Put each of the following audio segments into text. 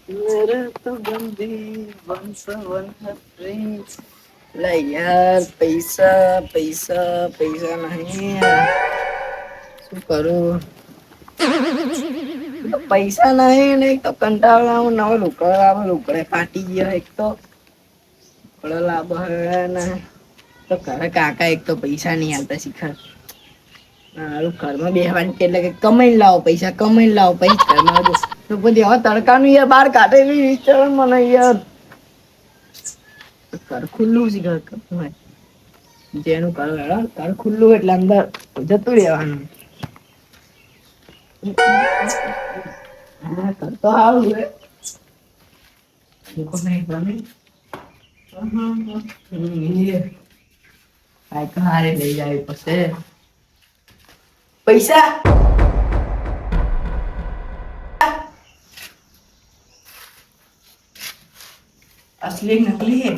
मेरे तो गंदी वंशवन है प्रिंस. ला યાર પૈસા પૈસા પૈસા નહીં યાર. શું કરું? પૈસા નહીં ને તો કંટાળો નવો લુકડે ફાટી ગયો એક તો લાભ ને તો ઘરે કાકા એક તો પૈસા નહીં આવતા શીખર હારું ઘરમાં બેહવાની એટલે કે કમાઈને લાવો પૈસા ઘરમાં તો પછી હવે તડકાનું યાર બહાર કાઢે એવી વિચાર મને યાર ઘર ખુલ્લું છે ઘર જેનું ઘર ખુલ્લું એટલે અંદર જતું રહેવાનું. હા ઘર તો સારું છે. હારે લઈ જાય પછી પૈસા असली नकली है.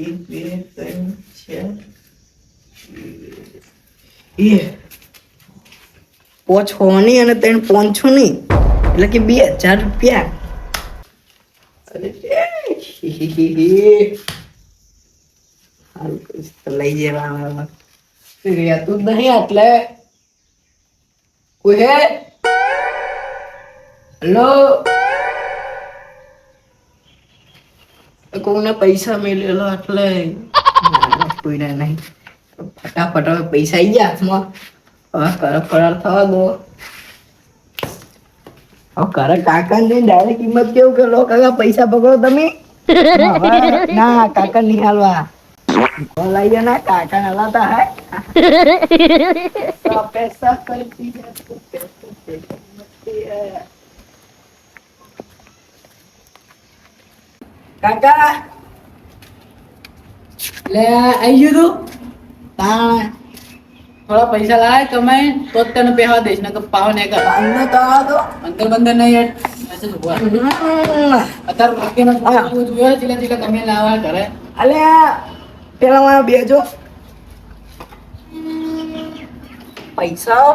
एक બે ત્રણ ચાર એ પોચ હોની અને ત્રણ પોંછો ની એટલે કે 2000 રૂપિયા. અરે લઈ જવા તું નહીં એટલે કોઈ હે હેલો કોઈને પૈસા મેળેલો એટલે કોઈને નહીં ફટાફટ હવે પૈસા આવી ગયા હાથમાં. હવે કરે ફરાર થવા દો. હવે કરે કાકા ને ડાયરેક્ટ કિંમત કેવું કે લો કાકા પૈસા પકડો તમે. ના કાકા નહીં હાલવા કોલ આવી ગયા ના કાકા હલાતા હે તો પૈસા કરતી કાકા લે આવી ગયું તું તાણ થોડા પૈસા લાય કમાઈ તો જ તને પહેવા દઈશ ને પાવ ને કર અંદર તો આવો તો અંદર નહીં મેસેજ ઉભો અત્યારે બાકીનો જોયો એટલે તમે લાવવા કરે અલે પેલા માં બેજો પૈસા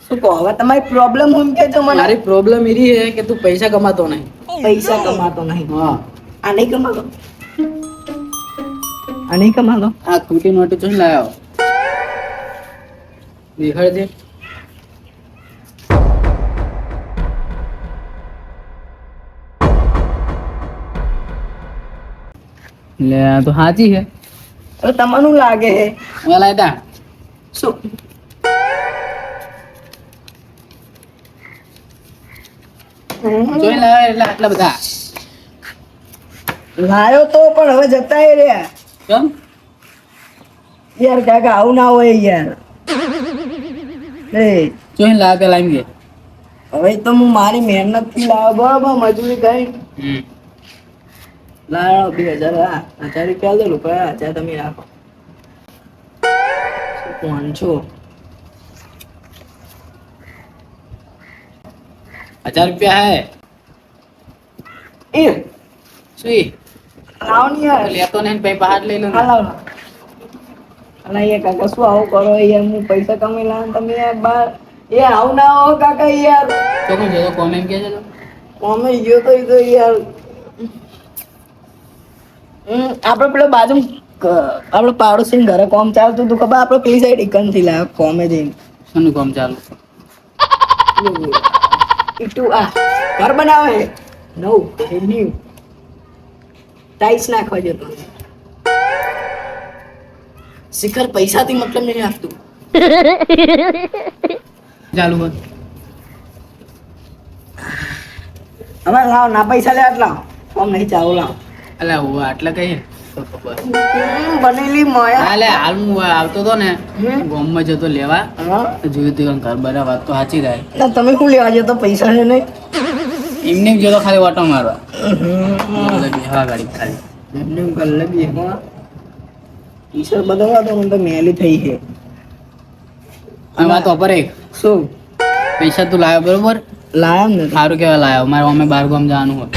શું કહો હવે તમારી પ્રોબ્લેમ હું કેજો મને. મારી પ્રોબ્લેમ એરી છે કે તું પૈસા કમાતો નહીં. હા આ નહીં કમાતો આ ખોટી નોટ જો લાવ્યો દેખાડ દે. લે આ તો સાચી છે. હવે તમને લાગે છે હવે લાયતા શું જોઈ લાવે એટલે આટલા બધા લાયો તો પણ હવે જતા રહ્યા કેમ યાર કાકા આવું ના હોય યાર. જોઈ લાવે પેલા એમ કે હવે તો હું મારી મહેનત થી લાવ્યો બરાબર મજૂરી કરી લાવ્યો 2000 1000 રૂપિયા દે લોકો 1000 તમે રાખો 500 1000 रुपया है ए सुई लाओ नहीं यार लेतो नहीं पे बाहर ले लो लाओ अला ये काका શું આવું કરો યાર હું પૈસા કમાઈ લાવ તમે યાર બાર એ આવ ના હો કાકા યાર તો કોણ જો કોમેન્ટ કે છે તો કોમેન્ટ જો તો યાર આપણે પેલો બાજુ આપણે પાડોશી ઘરે કામ ચાલતું હતું ખબર આપણે પેલી સાઈડ ઇકન થી લાવ કોમે જઈને શેનું કામ ચાલુ ઈટુ આ ઘર બનાવે ન્યુ ટાઈલ્સ નાખવા જતો શિખર પૈસાથી મતલબ નહીં રાખતું ચાલુ કર હવે લાવ ના પૈસા લે આટલા કોમ નહીં ચાલુ લાવ અલા હું આટલા કઈ બનેલી મોયા હાલે હાલ હું આવતો તો ને ગામમાં જતો લેવા જોયું તું ઘર બનાવવા તો સાચી થાય તમે શું લેવા જતો પૈસા છે નહીં એમને જતો ખાલી ઓટો મારવા બેહવા ગાડી ખાલી એમને ગલ્લે બેહવા ટીશર્ટ બદલવા તો મને તો મેલી થઈ છે આ વાત ઉપર એક શું પૈસા તું લાવ્યો બરોબર લાવ્યો ને સારું કેવા લાવ્યો મારે અમે બાર ગામ જવાનું હોય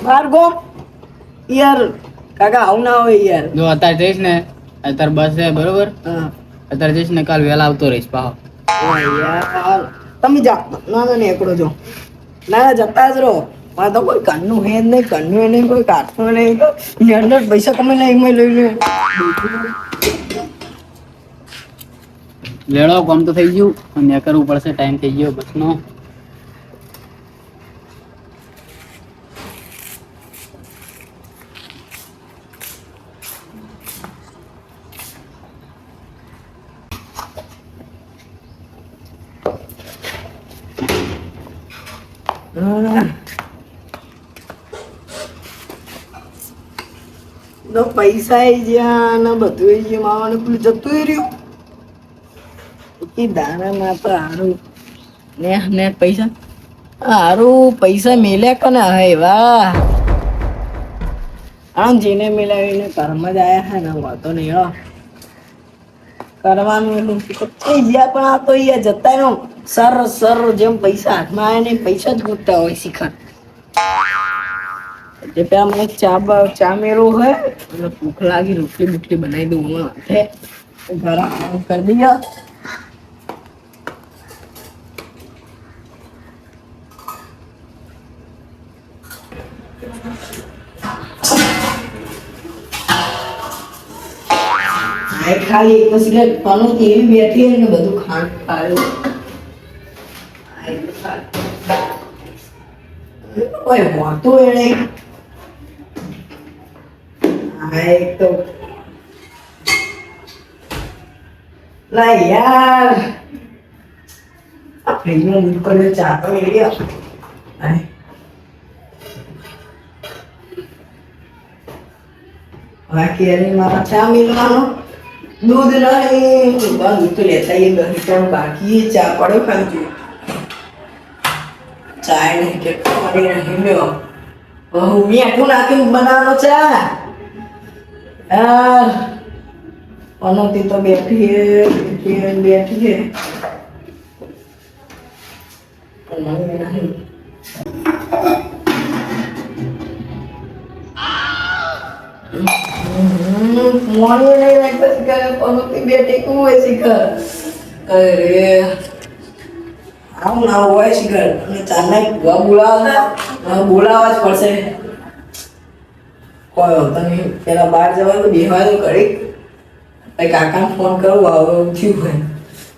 બાર ગામ યાર કાકા આવું ના હોય યાર જો અત્યારે જઈશ ને અત્યારે બસ છે બરોબર અત્યારે જઈશ ને કાલ વહેલા આવતો રહીશ પાહો. યાર તમે જા ના ના એકડો જો ના જતા જ રહો. મારે તો કોઈ કાનનું હે જ નહીં, કાનનું નહીં, કોઈ કાઠું નહીં, તો અંદર પૈસા કમે નહીં એમાં લઈ લે. લેડો કામ તો થઈ ગયું અને કરવું પડશે, ટાઈમ થઈ ગયો બસનો. તો પૈસા આવી ગયા ને બધું આવી ગયું, માવાનું પેલું જતું રહ્યું કે દાણામાં તો હારું ને પૈસા હારું પૈસા મેલ્યા કને હે વાહ. આમ જેને મેલાવીને ઘરમાં જ આયા હે ને વાતો નહીં હો કરવાનું એટલું થઈ ગયા. પણ આ તો અહીંયા જતા નો સર જેમ પૈસા હાથમાં આવ્યા ને પૈસા જ ગોતતા હોય શિખર. જે પેલા મને ચા મેળવો હોય એટલે ભૂખ લાગી, રોટલી બુટલી બનાવી દઉં હું હાથે ગરમ કરી દઈએ. ખાલી એક સિગરેટ પાનું એવી બેઠી ને બધું ખાંડ ખાયું. ઓય હોતું એને એક તો લા યાર આ ફ્રીજનો દૂધ પર ચા તો મેળી બાકી અરે મારા ચા મેળવાનો દૂધ નહીં દૂધ તો લેતા એ દહીં પણ બાકી ચા પડ્યો ખાલી ચાય નહીં કે પડી નહીં લ્યો હું મીઠું નાખીને બનાવવાનો ચા યાર. અનોતી તો બેઠી હે પણ મને નહીં મોની નહીં રાખતા શીખર અનોતી બેઠી કું હોય શીખર. અરે આવું ના હોય શીખર અને ચારના બોલાવવા જ પડશે. કોઈ હોતો નહીં પેલા બહાર જવાનું બેહવા તો ઘડી કાકાને ફોન કરું આવું થયું હોય.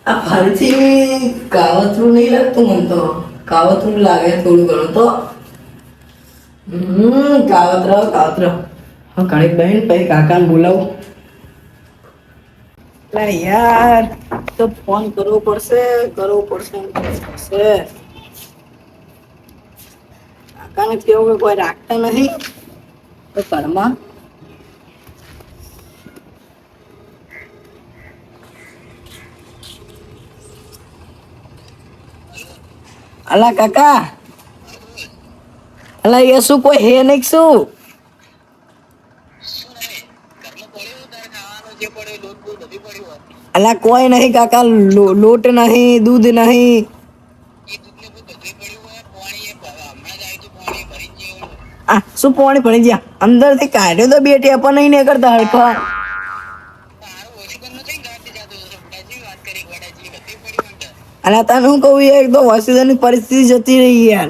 આ ફરીથી કાવતરું નહીં લાગતું મને તો, કાવતરું લાગે થોડું ઘણું તો કાવતર હા ઘણી બહેન પછી કાકાને બોલાવું. યાર તો ફોન કરવો પડશે. કાકાને કેવું કે કોઈ રાખતા નહીં તો ઘરમાં અલા કાકા અલા એ શું કોઈ હે નહીં શું? અલા કોઈ નહીં કાકા, લોટ નહીં, દૂધ નહીં. આ શું પાણી ભરી ગયા અંદર થી કાઢ્યો તો બેટી પણ નહીં ને કરતા હરખા. અને તને હું કહું એક તો હોસ્પિટલની પરિસ્થિતિ જતી રહી યાર.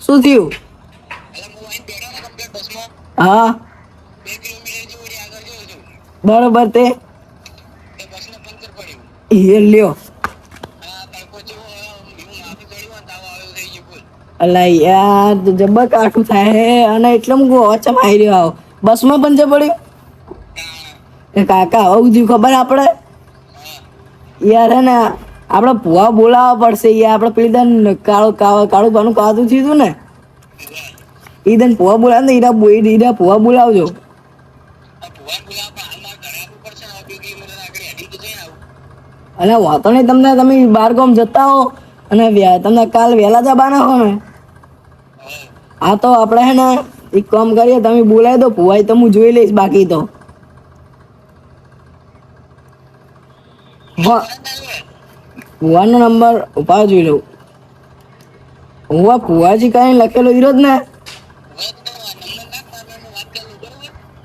શું થયું? હા બરોબર તે એ લ્યો. અલા યાર તો જબર કાઠું થાય હે અને એટલે હું ઓછમ આવી રહ્યો આવો બસમાં પંચર પડ્યું કે કાકા આવું થયું ખબર આપણે યાર હે ને આપણે ભૂવા બોલાવવા પડશે યાર. આપણે પેલી દન કાળું પાનું કાતું થયું ને એ દન ભૂવા બોલાવે ને ઈરા ભૂવા બોલાવજો. અલે વાતો નહીં તમને, તમે બાર ગામ જતા હો અને તમને કાલ વહેલા જવાના હો ને. હા તો આપણે હે ને એક કામ કરીએ, તમે બોલાવી દો ભુવાઈ તો હું જોઈ લઈશ. બાકી તો ભુવાનો નંબર ઉભા જોઈ લઉં. ભુવાજી કઈ લખેલો વિરોધ ને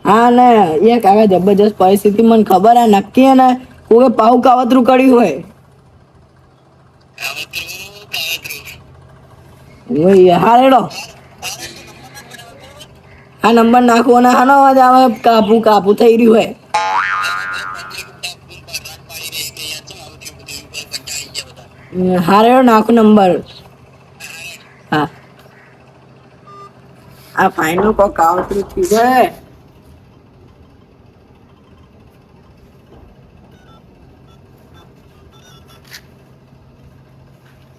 હા ને એ કાકા જબરજસ્ત પરિસ્થિતિ મને ખબર હે નક્કી હે ને કોઈ પાઉ કાવતરું કર્યું હોય ઓય હા રેડો આ નંબર નાખવો ને હાનો અવાજ આવે કાપુ કાપુ થઈ રહ્યું હોય હા રેડો નાખો નંબર હા આ ફાઇનલ કોક કાવતરું થઈ જાય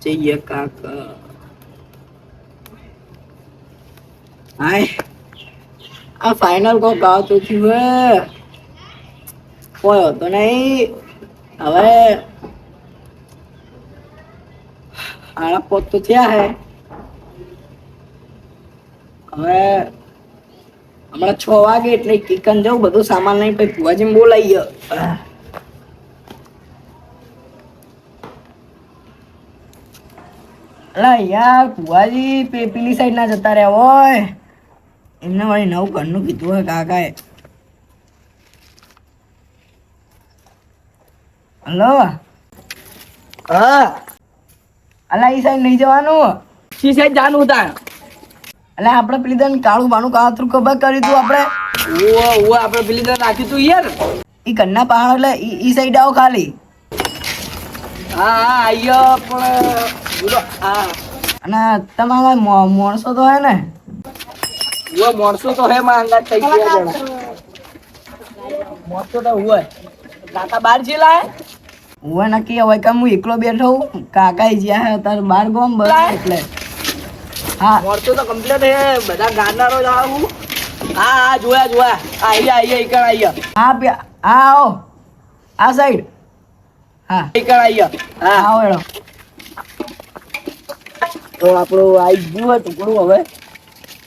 જઈએ કાકા હાય આ ફાઇનલ કોક કાવતરું થયું હે કોઈ હતો નહીં હવે આણા પોત તો થયા હે હવે હમણાં 6 વાગે એટલે કિકન જવું બધું સામાન લઈને પછી ભુવાજીને બોલાવી અલા યાર ભુવાજી પેલી સાઈડ ના જતા રહ્યા હોય એમને વળી નવું ઘરનું કીધું હોય કાકાએ હલો હા અલા ઈ સાઈડ નહીં જવાનું સી સાઈડ જવાનું હતા એટલે આપણે પેલી દન કાળું બાનું કાવતરું ખબર કર્યું તું આપણે ઓ આપણે પેલી દન રાખ્યું તું યાર ઈ કન્ના પહાડ એટલે ઈ સાઈડ આવો ખાલી હા હા આયો પણ હા અને તમારા માણસો તો હે ને માણસો તો હે માંગા થઈ ગયા માણસો તો હોય કાકા બાર જેલા હું નક્કી હવે કે હું એકલો બેઠો હું કાકા જ્યાં હે તાર બાર ગોમ બસ એટલે હા મોરતો તો કમ્પ્લીટ હે બધા ગાનારો જ આવું હા હા જોયા આયા એકણ આયા હા હા આવો આ સાઈડ હા એકણ આયા હા આવો એડો તો આપણો આઈ ગયું હે ટુકડું હવે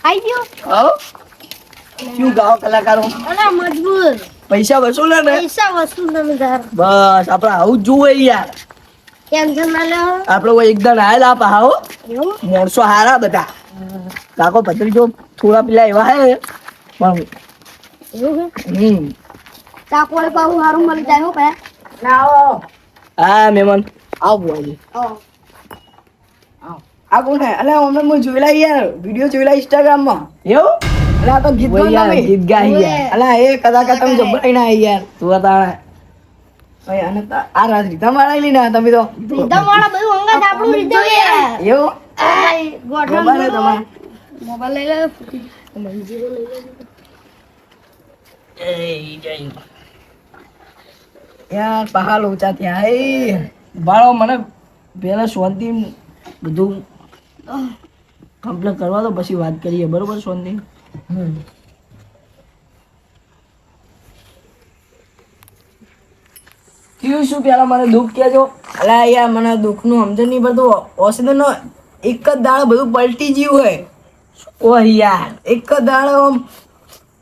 આઈ ગયો હા શું ગાવ કલાકારો અલા મજબૂર પૈસા વસૂલે ને પૈસા વસૂલ તમે ધાર બસ આપણે આવું જ જોવે યાર ટેન્શન ના લો આપણે એકદમ આયેલા આપા હાઓ એવું માણસો હારા બધા કાકો ભત્રીજો થોડા પેલા એવા હે પણ એવું હે ચાકોળે પાઉ હારું મળી જાય હો પે ના આવો હા મહેમાન આવો બુઆજી આવો આ કોણ હે અલે હમણે હું જોયેલા યાર વિડિયો જોયેલા ઇન્સ્ટાગ્રામ માં એવું અલે આ તો ગીત ગીત ગાઈ યાર અલે એ કદાકા તમે જબરાઈ ના યાર તું હતા ભાઈ અને આ રાત રીતા મારાઈ ના તમે તો રીધમ વાળા બધું અંગત આપણું રીધમ યાર એવું ગોઠણ તમારે તમારે મોબાઈલ લઈ લે મંજીરો લઈ લે યાર પહાડ ઊંચા ત્યાં હે બાળો મને પેલા શાંતિ બધું કમ્પ્લીટ કરવા દો પછી વાત કરીએ બરોબર શાંતિ થયું શું પેલા મને દુઃખ કહેજો અલા યાર મને દુઃખનું સમજણ નહીં પડતું ઓક્સિજનનો એક જ દાડો બધું પલટી ગયું હોય ઓહ યાર એક જ દાડો આમ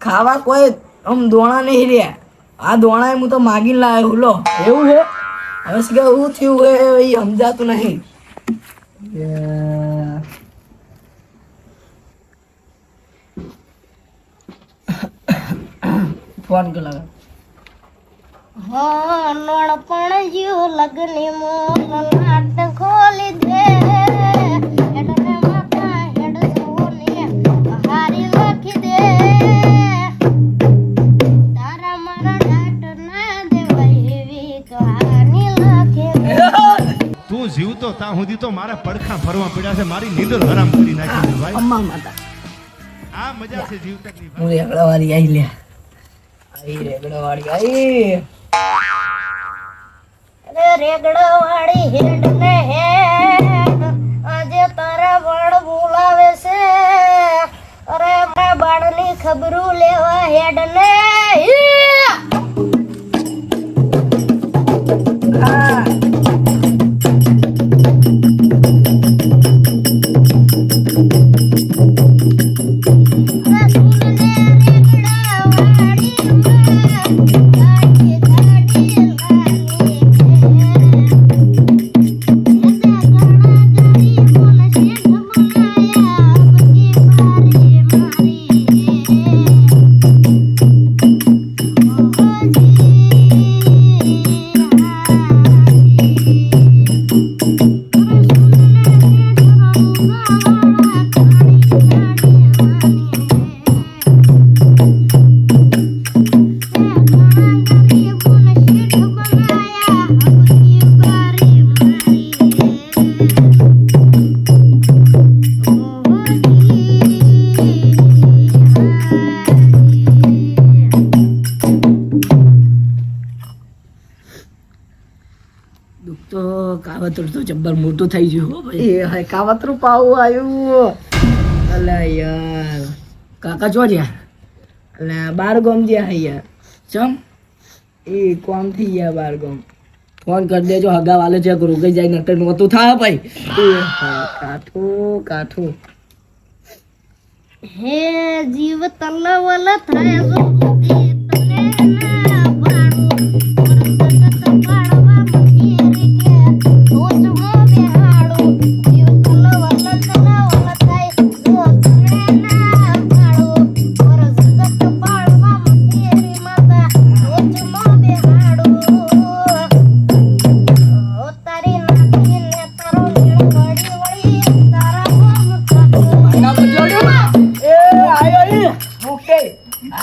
ખાવા કોઈ આમ દોણા નહીં રહ્યા આ દોણા હું તો માગીને લાવ્યો લો એવું છે હવે શું કે એવું થયું હોય એ સમજાતું નહીં ફોન કર લાગે હા નોણપણ જીવ લગની મોલ લાટ ખોલી દે હેડને માતા હેડ સોની હારી લખી દે તારા મારા ડાટ ના દેવાય એવી કહાની લખી દે તું જીવતો ત્યાં સુધી તો મારા પડખા ફરવા પડ્યા છે મારી નીંદર હરામ કરી નાખી છે ભાઈ અમ્મા માતા આ મજા છે જીવતકની હું રેગડા વાળી આવી લે આવી રેગડા વાળી આવી અરે રેગડો વાળી હેડ ને હેડ આજે તારા બળ બોલાવે છે અરે મારા બાળની ખબરું લેવા હેડ ને હા કાવતરું તો જબ્બર મોટું થઈ ગયું હો ભાઈ. એ હાય કાવતરું પાવું આવ્યું. અલા યાર કાકા જો જ્યાં અલા 12 ગામ જ્યાં હે યાર. ચમ એ કોમ થઈ ગયા 12 ગામ. ફોન કરી દેજો હગા વાલે છે રોકાઈ જાય નટર નહોતું થાય ભાઈ. એ હાય કાઠું કાઠું. હે જીવ તલવલ થાય જો બુદ્ધિ તને ના પાડું જગત પાડવા મથી રે કે તોચમાં બેહાડું જીવ તલવલ થાય જો તને ના પાડું જગત પાડવા મથી રે માતા તોચમાં બેહાડું ઓ તારી નાખીને તારો મેળ વળી વળી તારા ગોમ થતો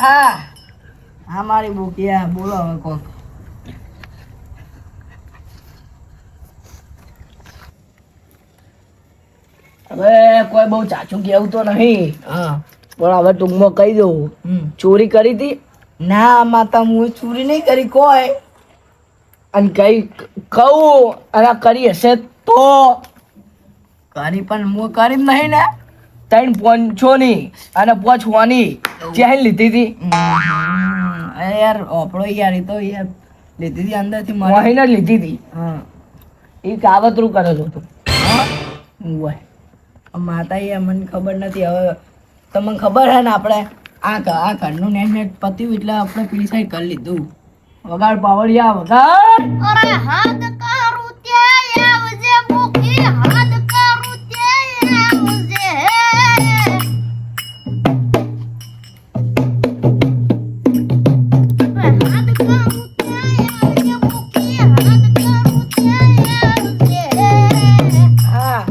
હા મારી બુકિયા બોલો હવે કોણ. હવે કોઈ બહુ ચાચું કેવું તો નહીં. હા પણ હવે ટૂંકમાં કહી દઉં. ચોરી કરી હતી ના માતા હું ચોરી નહીં કરી કોઈ. અને કઈ કહું અને કરી હશે તો કરી પણ હું કરી જ નહીં ને. 3 પોંચોની અને 5 હોની ચેન લીધી હતી. અરે યાર ઓપડો યાર એ તો યાર લીધી હતી અંદરથી મહિને લીધી હતી. હા એ કાવતરું કરેલું હતું. માતા યાર મને ખબર નથી. હવે તમને ખબર હે ને આપણે આ ઘરનું નેટ પત્યું એટલે આપણે પેલી સાઈડ કરી લીધું. વગાડ પાવડિયા વગાડ. અરે હાથ કરું ત્યાં આવજે ભૂખી હાથ કરું ત્યાં આવજે હાથ કરું ત્યાં આવજે ભૂખી હાથ કરું ત્યાં આવજે હા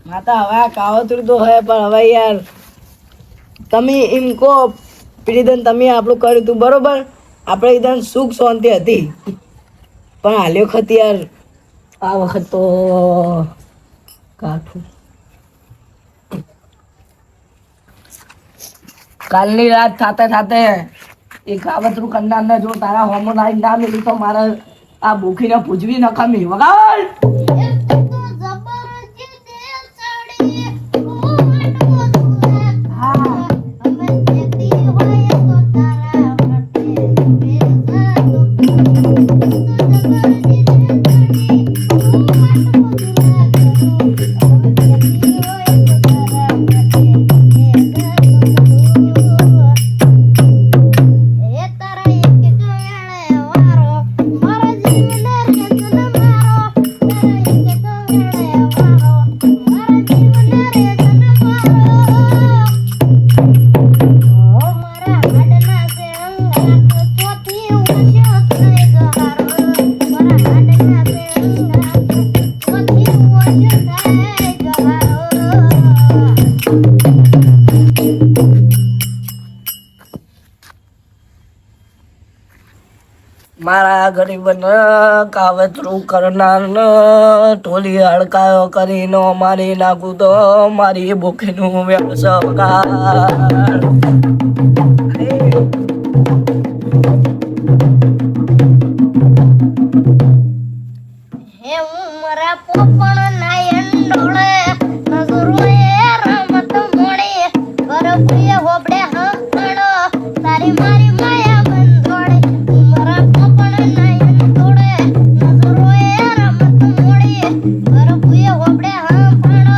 માતા હવે આ કાવતરું તો હે પણ હવે યાર તમે એમ કહો પ્રીતમ તમે આપણું કર્યું તું બરોબર. આપણે એકદમ સુખ શાંતિ હતી પણ હાલ્યો વખત યાર આ વખત તો કાઠું. કાલની રાત થાતે થાતે એ કાવતરું કરનારને જો તારા હોર્મોન આવી ના મિલી તો મારે આ ભૂખીને પૂજવી નકામી. વગાડ. મારા ગરીબને કાવતરું કરનારને ટોલી હડકાયો કરીને મારી નાખું તો મારી ભૂખીનું વ્યવસાય. હે ઉમરા પોપણ નાયન ડોળે નજરોએ રમત મોડે ગરબીએ હોબડે હંકણો તારી મારી માયા બંધોડે ઉમરા પોપણ નાયન ડોળે નજરોએ રમત મોડે ગરબીએ હોબડે હંકણો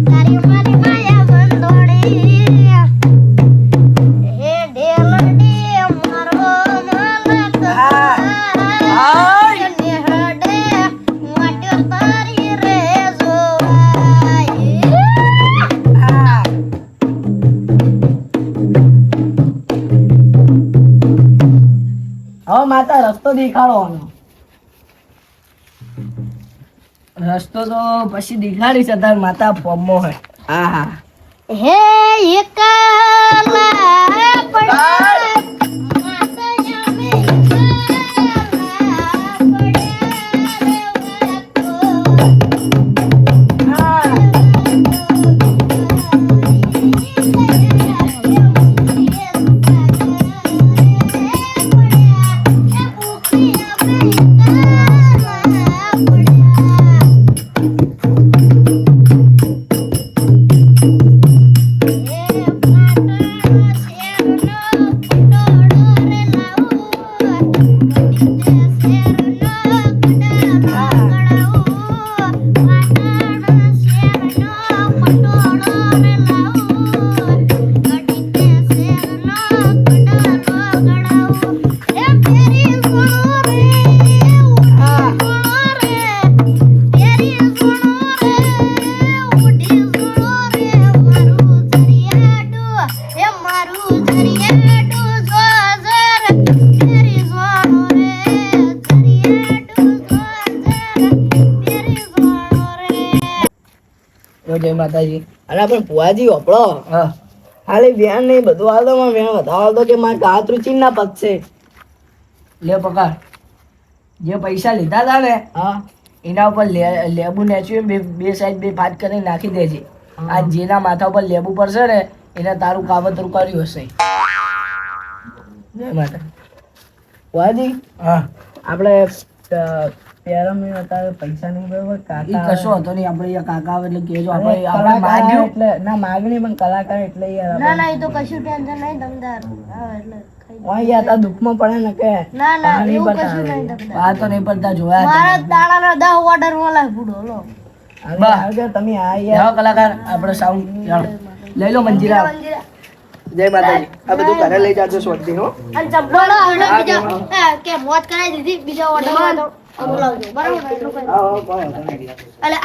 તારી મારી માયા બંધોડે હે ઢેલડી મારો માલક હવે માતા રસ્તો દેખાડવાનો. રસ્તો તો પછી દેખાડી છે તાર માતા ફોર્મમાં હોય. હા હા હે એકલા પડ્યા માતા જામે એકલા પડ્યા રે વાકો તો જય માતાજી. અને પણ ભુવાજી ઓપડો ખાલી વ્યાન નહીં બધું હાલ દો વ્યાન વધારો હાલ દો કે મારે ગાત રૂચી ના પતશે. લે પકડ જે પૈસા લીધા હતા ને એના ઉપર લેબુ નેચ્યું બે સાઈડ બે ભાત કરીને નાખી દેજે. આ જેના માથા ઉપર લેબુ પડશે ને એને તારું કાવતરું કર્યું હશે. જય માતા. ભુવાજી આપણે પેરામાં અત્યારે પૈસા નહીં બરોબર કાકા કશો હતો નહીં. આપણે કાકા આવે એટલે કહેજો. આપણે માગ્યું એટલે ના માગણી પણ કલાકાર એટલે યાર ના ના એ તો કશું ટેન્શન નહીં દમદાર આવે એટલે યાર તા દુઃખમાં પડે ને કે ના ના એવું કશું નહીં દમદાર. આ તો નહીં પડતા જોયા મારા દાડાના 10 ઓર્ડર મોલા પૂડો લો તમે આ યાર કલાકાર આપણે સાઉન્ડ લઈ લો મંજીરા. જય માતાજી. આ બધું ઘરે લઈ જાજો શોધથી હો. અને ચપ્પલ બીજા કે મોત કરાવી દીધી બીજા ઓર્ડર માં તો બોલાવજો બરાબર એટલું કરી અલે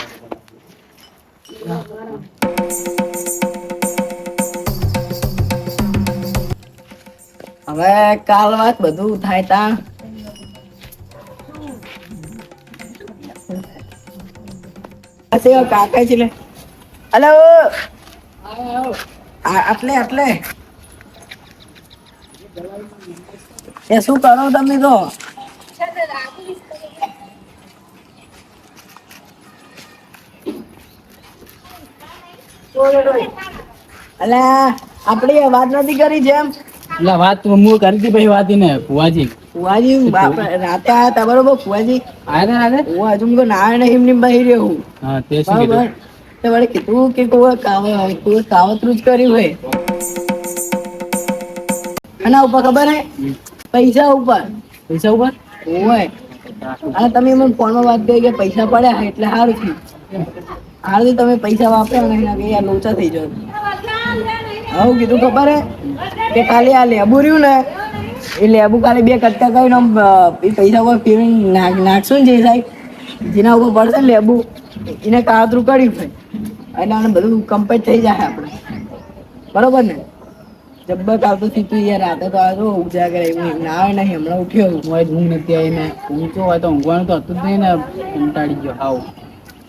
હવે કાલ વાત બધું થાય તા કાકા છે લે. હલો આટલે એ શું કરો તમે તો? અલા આપણે વાત નથી કરી જેમ એટલે વાત તો હું કરી હતી પછી વાત ને ફુવાજી રાતે આયા તા બરોબર ફુવાજી આયા ને હું હજુ મને ના નહીં એમની બહી રહ્યો હું હા તે શું કીધું તે વળે કીધું કે કોઈ કાવતરું જ કર્યું હોય આના ઉપર ખબર હે પૈસા ઉપર હોય અને તમે મને ફોનમાં વાત કરી કે પૈસા પડ્યા એટલે સારું થયું. હાલ તમે પૈસા વાપર્યા નહીં કે યાર લોચા થઈ જાવ. હું કીધું ખબર હે કે ખાલી આ લેબુ રહ્યું ને એ લેબુ ખાલી 2 કટકા કરીને એ પૈસા ઉપર ફેરવી નાખશું ને જે સાહેબ જેના ઉપર પડશે ને લેબુ એને કાવતરું કર્યું હોય એટલે આને બધું કમ્પ્લીટ થઈ જાય આપણે બરોબર ને. જબ્બર આવતું થયું યાર રાતે તો આ જો ઉજાગર એવું ના આવે નહીં હમણાં ઉઠ્યો હોય ઊંઘ નથી આવી ને ઊંચો હોય તો ઊંઘવાનું તો હતું જ નહીં ને કંટાળી ગયો હાવ.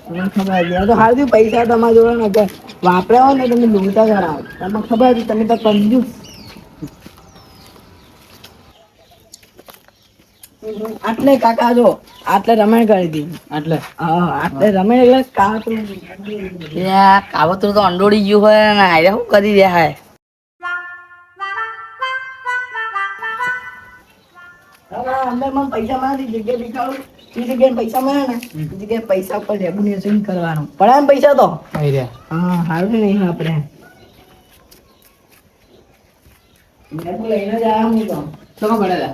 તમને ખબર હતી તો હાલ પૈસા તમારા જોડે ને કે વાપર્યા હોય ને તમે લૂંટા કરાવો તમને ખબર હતી તમે તો કંજૂસ. આટલે કાકા જો આટલે રમણ કરી હતી એટલે આટલે રમણ એટલે કાવતરું તો અંડોળી ગયું હોય ને આયરા શું કરી રહ્યા હે અંદર મને પૈસા મારી જગ્યાએ દેખાડું એ જગ્યાએ પૈસા મળે ને એ જગ્યાએ પૈસા ઉપર રેગ્યુલેશન કરવાનું પડે ને પૈસા તો આવી રહ્યા હા સારું નહીં આપણે લેબુ લઈને જ આવ્યા હું તો શું પડેલા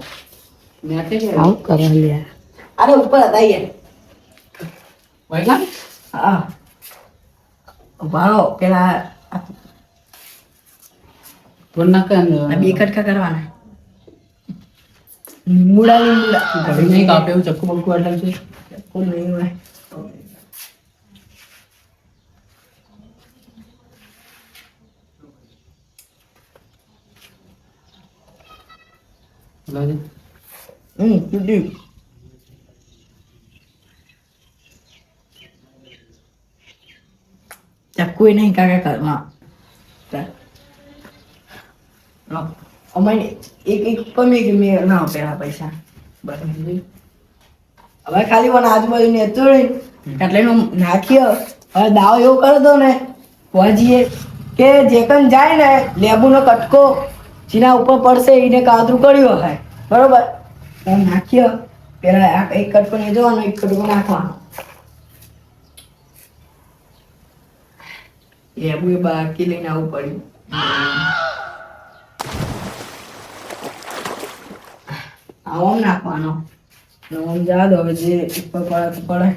નેટે કે આવું કરવા લે અરે ઉપર હતા યાર વૈલા હા ભાડો પેલા ફોન ના કર બે કટકા કરવાના લીંબુડા ઘડી નહીં કાપે એવું ચક્કુ બક્કુ એટલે છે કોઈ નહીં હોય લાજી તૂટ્યું ચક્કુ નહીં કાકા ઘરમાં અમારે એક કમી કે મેં ના પેલા પૈસા બરાબર હવે ખાલી મને આજુબાજુ ને ચોરી એટલે એનો નાખ્યો હવે દાવો એવો કર્યો હતો ને વાજીએ કે જે કન જાય ને લેબુનો કટકો જેના ઉપર પડશે એને કાતરું કર્યું હોય બરોબર એમ નાખ્યો પેલા એક કટકો ને જોવાનો એક કટકો નાખવાનો લેબુ એ બાકી લઈને આવવું પડ્યું આમ નાખવાનો આમ જા દો હવે જે ઉપર પડે તો પડે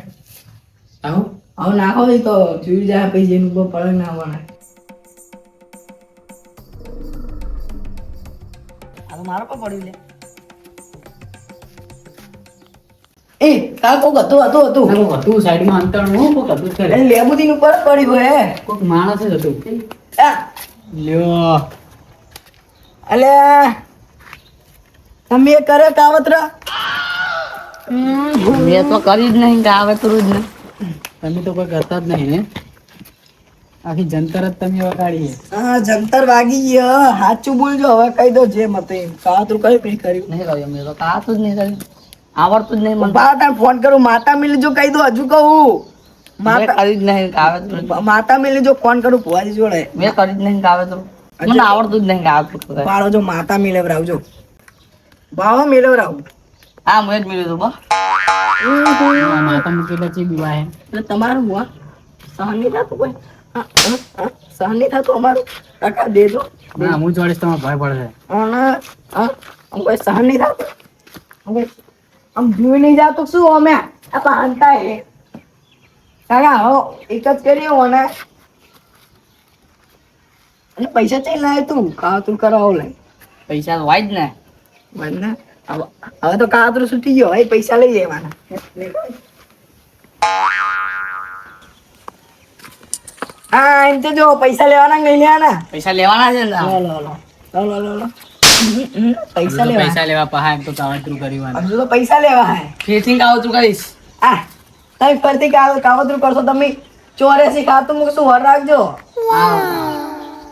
આવું નાખો તો જોઈ જાય પછી જેનું ઉપર પડે ના પડે આ મારો પર પડ્યું લે એ કાલ કોક હતું હતું સાઈડમાં અંતરનું હું કોક હતું છે લેબુદીન ઉપર પડ્યું હે કોક માણસ જ હતું આ, લ્યો અલે તમે એ કરે કાવતરા મેં તો કરી જ નહીં કાવતરું જ નહીં તમે તો કોઈ કરતા જ નહીં ને આખી જંતર જ તમે વગાડી હા જંતર વાગી ગયો સાચું બોલજો હવે કહી દો જે મતે કાવતરું કઈ કઈ કર્યું નહીં કર્યું મેં તો કાતું જ નહીં કર્યું આવડતું જ નહીં મને બા તાર ફોન કરું માતા મિલી જો કહી દો હજુ કહું મેં કર્યું જ નહીં કાવતરું માતા મિલી જો ફોન કરું ભુવાજી જોડે મેં કર્યું જ નહીં કાવતરું મને આવડતું જ નહીં કાવતરું કરે. પાડો જો માતા મિલવરાવજો ભાવ મિલવરાવ હા મેં જ મળ્યું હતું બસ માતા મૂકી એટલે ચી બીવા હે એટલે તમારું ભુવા સહન નહીં થતું કોઈ સહન નહીં થતું અમારું કાકા દેજો ના હું જોડીશ તમારે ભય પડશે અને આમ કોઈ સહન નહીં થતું આમ જોઈ નહીં જાતું શું અમે આ પાનતા હે કાકા હો એક જ કરીએ અને પૈસા ચઈ લાવે તું કાવતરું કરાવો લે પૈસા તો હોય જ ને બંને હવે તો કાવતરું છૂટી ગયો હવે પૈસા લઈ લેવાના હા એમ તો જો પૈસા લેવાના કે લઈ લેવાના પૈસા લેવાના છે ને લો લો લો લો લો લો લો પૈસા લેવા પૈસા લેવા પહા એમ તો કાવતરું કર્યું હજુ તો પૈસા લેવા હે ફેરથી કાવતરું કરીશ આ તમે ફરતી કાવતરું કરશો તમે 84 ખાતું મૂકશું વર રાખજો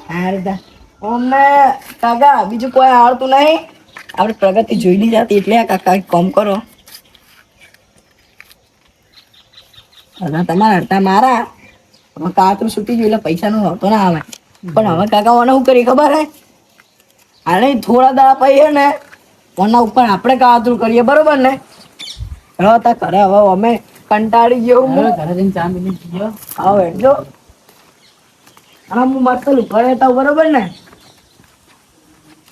હા રીતા અમને કાકા બીજું કોઈ આવડતું નહીં આપણે પ્રગતિ જોઈ નહીં જાતી એટલે આ કાકા કોમ કરો હવે તમારા હડતા મારા હવે કાવતરું છૂટી ગયું એટલે પૈસાનો હોતો ના આવે પણ હવે કાકા મને શું કરી ખબર હે આને થોડા દાડા પૈયે ને ઓના ઉપર આપણે કાવતરું કરીએ બરોબર ને હવે તા ઘરે હવે અમે કંટાળી ગયો હું ઘરે જઈને ચા મિલી ગયો આવો એટલો અને હું મસ્ત લુકડે તો બરોબર ને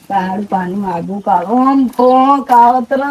તારું પાણી આગું કાઢો આમ કાવતર